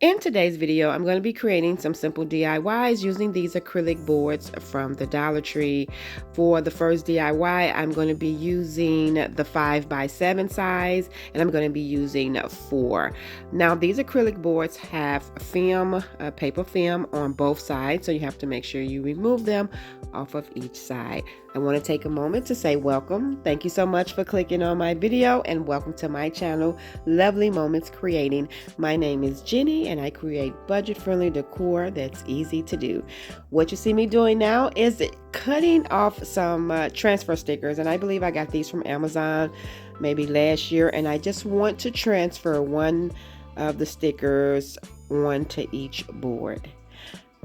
In today's video, I'm going to be creating some simple DIYs using these acrylic boards from the Dollar Tree. For the first DIY, I'm going to be using the 5x7 size, and I'm going to be using 4. Now, these acrylic boards have film, paper film on both sides, so you have to make sure you remove them off of each side. I want to take a moment to say welcome. Thank you so much for clicking on my video, and welcome to my channel, Lovely Moments Creating. My name is Jenny, and I create budget-friendly decor that's easy to do. What you see me doing now is cutting off some transfer stickers, and I believe I got these from Amazon maybe last year, and I just want to transfer one of the stickers onto each board.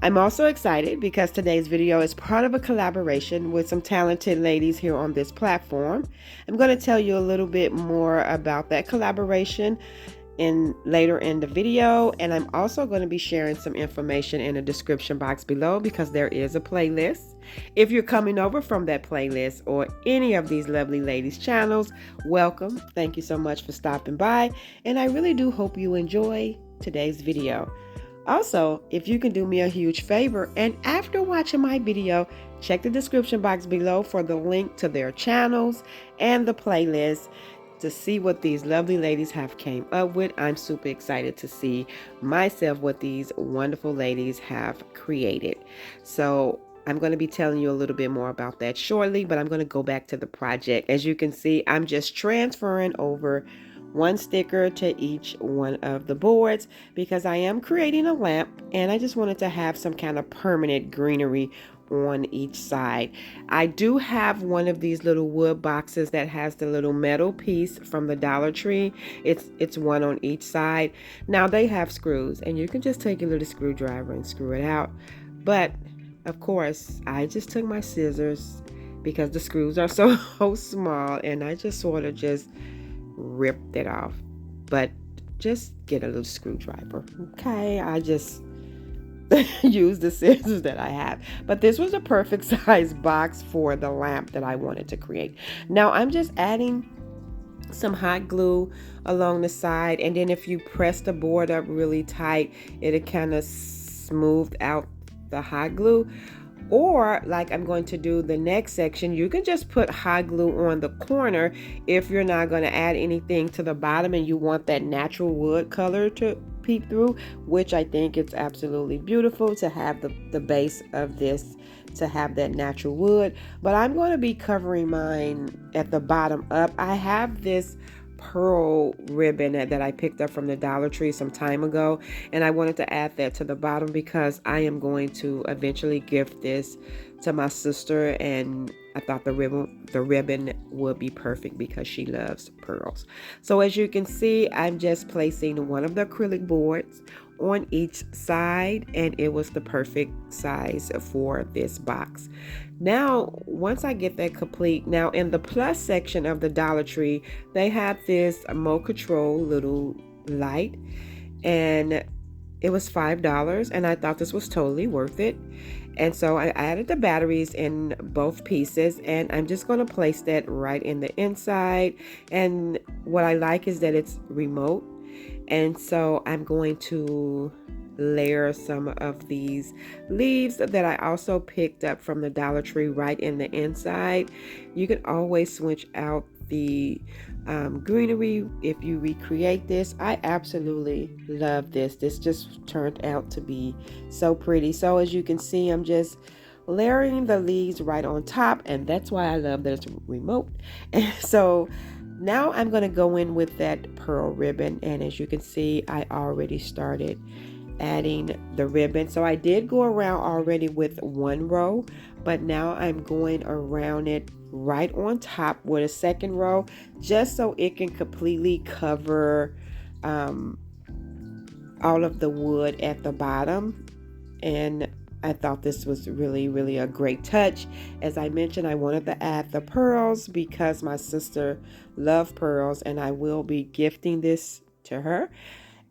I'm also excited because today's video is part of a collaboration with some talented ladies here on this platform. I'm going to tell you a little bit more about that collaboration later in the video, and I'm also going to be sharing some information in the description box below because there is a playlist. If you're coming over from that playlist or any of these lovely ladies' channels, welcome. Thank you so much for stopping by, and I really do hope you enjoy today's video. Also, if you can do me a huge favor, and after watching my video, check the description box below for the link to their channels and the playlist to see what these lovely ladies have came up with. I'm super excited to see myself what these wonderful ladies have created. So I'm going to be telling you a little bit more about that shortly, but I'm going to go back to the project. As you can see, I'm just transferring over one sticker to each one of the boards because I am creating a lamp, and I just wanted to have some kind of permanent greenery on each side. I do have one of these little wood boxes that has the little metal piece from the Dollar Tree. It's one on each side. Now they have screws, and you can just take a little screwdriver and screw it out. But of course, I just took my scissors because the screws are so small, and I just sort of just ripped it off. But just get a little screwdriver. Okay, I just use the scissors that I have. But this was a perfect size box for the lamp that I wanted to create. Now I'm just adding some hot glue along the side, and then if you press the board up really tight, it'll kind of smooth out the hot glue. Or like I'm going to do the next section, you can just put hot glue on the corner if you're not going to add anything to the bottom and you want that natural wood color to peek through, which I think it's absolutely beautiful to have the base of this to have that natural wood. But I'm going to be covering mine at the bottom up. I have this pearl ribbon that I picked up from the Dollar Tree some time ago, and I wanted to add that to the bottom because I am going to eventually gift this to my sister, and I thought the ribbon would be perfect because she loves pearls. So as you can see, I'm just placing one of the acrylic boards on each side, and it was the perfect size for this box. Now, once I get that complete, now in the plus section of the Dollar Tree, they have this remote control little light, and it was $5, and I thought this was totally worth it. And so I added the batteries in both pieces, and I'm just going to place that right in the inside. And what I like is that it's remote, and so I'm going to layer some of these leaves that I also picked up from the Dollar Tree right in the inside. You can always switch out the greenery if you recreate this. I absolutely love this. This just turned out to be so pretty. So as you can see, I'm just layering the leaves right on top, and that's why I love that it's remote. And so now I'm going to go in with that pearl ribbon, and as you can see, I already started adding the ribbon. So I did go around already with one row, but now I'm going around it right on top with a second row, just so it can completely cover all of the wood at the bottom. And I thought this was really a great touch. As I mentioned, I wanted to add the pearls because my sister loves pearls, and I will be gifting this to her.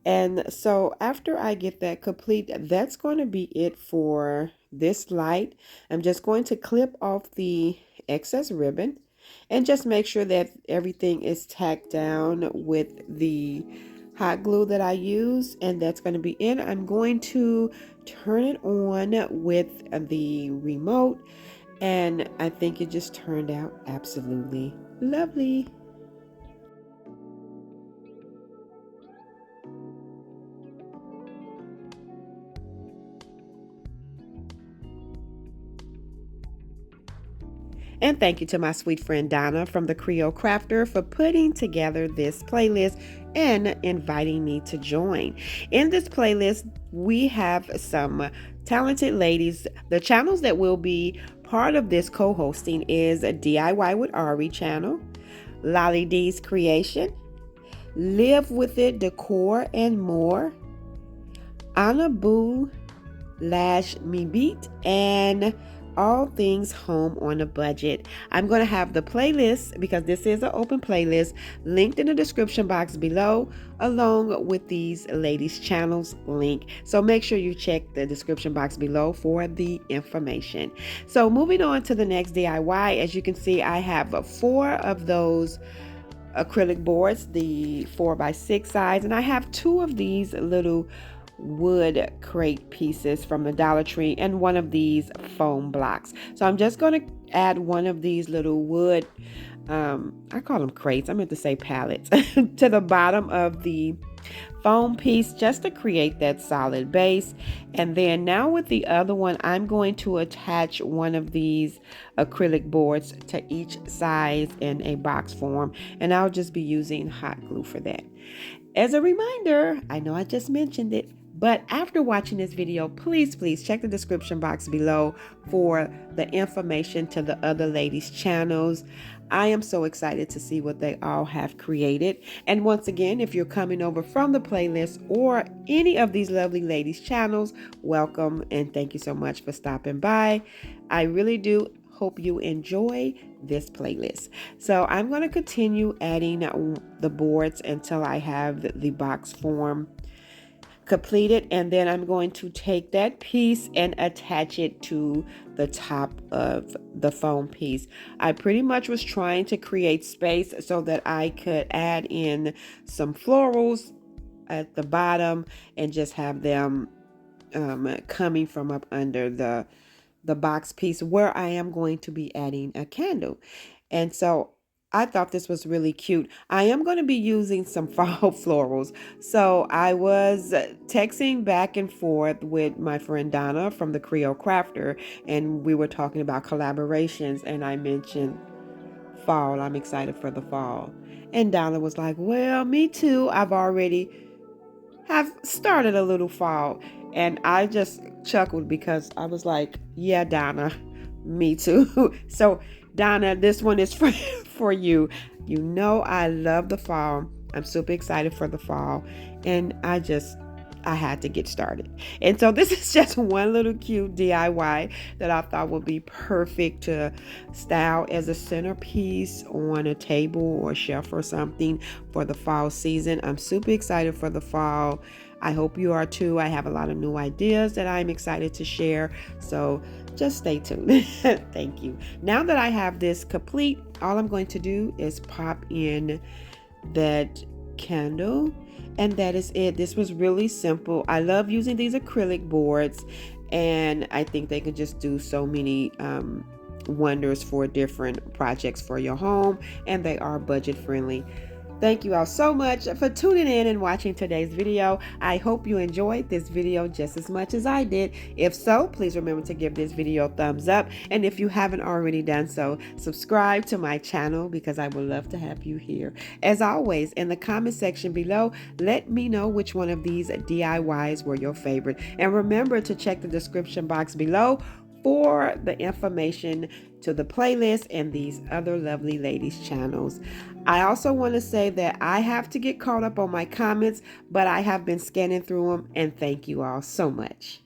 And so after I get that complete, that's going to be it for this light. I'm just going to clip off the excess ribbon and just make sure that everything is tacked down with the hot glue that I use, and that's going to be it. I'm going to turn it on with the remote, and I think it just turned out absolutely lovely. And thank you to my sweet friend Donna from the Creole Crafter for putting together this playlist and inviting me to join. In this playlist, we have some talented ladies. The channels that will be part of this co-hosting is a DIY with Ari channel, Lolly D's Creation, Live With It Decor and More, Anna Boo Lash Me Beat, and All Things Home on a Budget. I'm going to have the playlist, because this is an open playlist, linked in the description box below, along with these ladies' channels link. So make sure you check the description box below for the information. So moving on to the next DIY, as you can see, I have 4 of those acrylic boards, the 4x6 size, and I have 2 of these little wood crate pieces from the Dollar Tree and 1 of these foam blocks. So I'm just going to add 1 of these little wood, I call them crates, I meant to say pallets, to the bottom of the foam piece just to create that solid base. And then now with the other one, I'm going to attach 1 of these acrylic boards to each size in a box form, and I'll just be using hot glue for that. As a reminder, I know I just mentioned it, but after watching this video, please check the description box below for the information to the other ladies' channels. I am so excited to see what they all have created. And once again, if you're coming over from the playlist or any of these lovely ladies' channels, welcome and thank you so much for stopping by. I really do hope you enjoy this playlist. So I'm going to continue adding the boards until I have the box form completed, and then I'm going to take that piece and attach it to the top of the foam piece. I pretty much was trying to create space so that I could add in some florals at the bottom and just have them coming from up under the box piece where I am going to be adding a candle. And so I thought this was really cute. I am going to be using some fall florals. So I was texting back and forth with my friend Donna from the Creole Crafter, and we were talking about collaborations, and I mentioned fall. I'm excited for the fall. And Donna was like, well, me too. I've already have started a little fall. And I just chuckled because I was like, yeah, Donna, me too. So Donna, this one is for you. You know I love the fall. I'm super excited for the fall. And I had to get started. And so this is just one little cute DIY that I thought would be perfect to style as a centerpiece on a table or shelf or something for the fall season. I'm super excited for the fall. I hope you are too. I have a lot of new ideas that I'm excited to share. So just stay tuned. Thank you. Now that I have this complete, all I'm going to do is pop in that candle, and that is it. This was really simple. I love using these acrylic boards, and I think they could just do so many wonders for different projects for your home, and they are budget friendly. Thank you all so much for tuning in and watching today's video. I hope you enjoyed this video just as much as I did. If so, please remember to give this video a thumbs up. And if you haven't already done so, subscribe to my channel because I would love to have you here. As always, in the comment section below, let me know which one of these DIYs were your favorite. And remember to check the description box below for the information to the playlist and these other lovely ladies' channels. I also want to say that I have to get caught up on my comments, but I have been scanning through them, and thank you all so much.